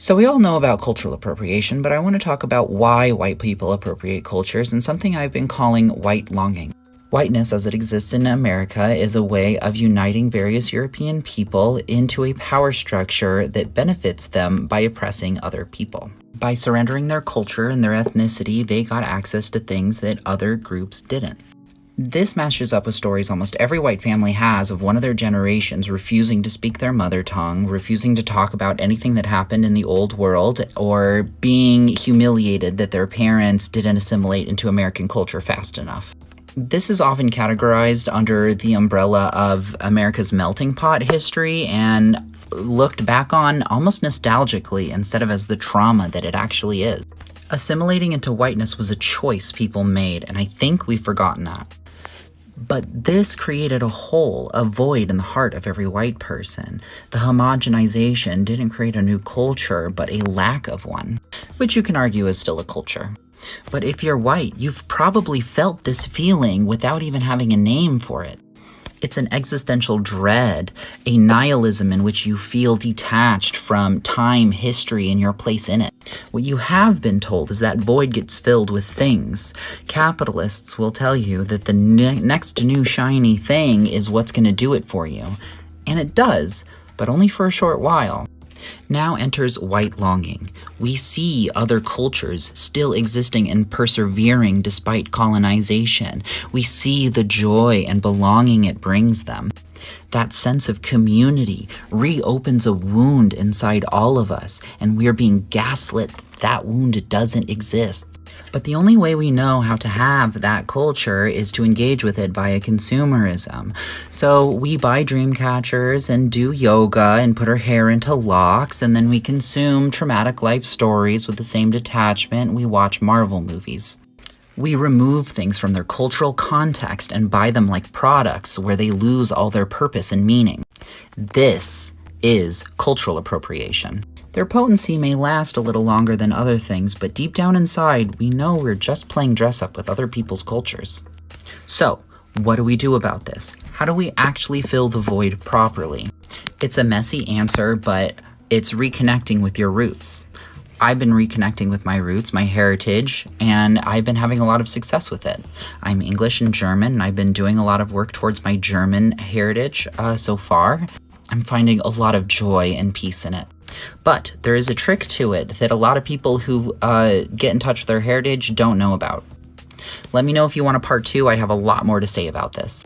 So we all know about cultural appropriation, but I want to talk about why white people appropriate cultures and something I've been calling white longing. Whiteness as it exists in America is a way of uniting various European people into a power structure that benefits them by oppressing other people. By surrendering their culture and their ethnicity, they got access to things that other groups didn't. This matches up with stories almost every white family has of one of their generations refusing to speak their mother tongue, refusing to talk about anything that happened in the old world, or being humiliated that their parents didn't assimilate into American culture fast enough. This is often categorized under the umbrella of America's melting pot history and looked back on almost nostalgically instead of as the trauma that it actually is. Assimilating into whiteness was a choice people made, and I think we've forgotten that. But this created a hole, a void in the heart of every white person. The homogenization didn't create a new culture, but a lack of one, which you can argue is still a culture. But if you're white, you've probably felt this feeling without even having a name for it. It's an existential dread, a nihilism in which you feel detached from time, history, and your place in it. What you have been told is that void gets filled with things. Capitalists will tell you that the next new shiny thing is what's going to do it for you. And it does, but only for a short while. Now enters white longing. We see other cultures still existing and persevering despite colonization. We see the joy and belonging it brings them. That sense of community reopens a wound inside all of us, and we're being gaslit that wound doesn't exist. But the only way we know how to have that culture is to engage with it via consumerism. So we buy dream catchers and do yoga and put our hair into locks, and then we consume traumatic life stories with the same detachment we watch Marvel movies. We remove things from their cultural context and buy them like products where they lose all their purpose and meaning. This is cultural appropriation. Their potency may last a little longer than other things, but deep down inside, we know we're just playing dress up with other people's cultures. So, what do we do about this? How do we actually fill the void properly? It's a messy answer, but it's reconnecting with your roots. I've been reconnecting with my roots, my heritage, and I've been having a lot of success with it. I'm English and German, and I've been doing a lot of work towards my German heritage so far. I'm finding a lot of joy and peace in it. But there is a trick to it that a lot of people who get in touch with their heritage don't know about. Let me know if you want a part 2. I have a lot more to say about this.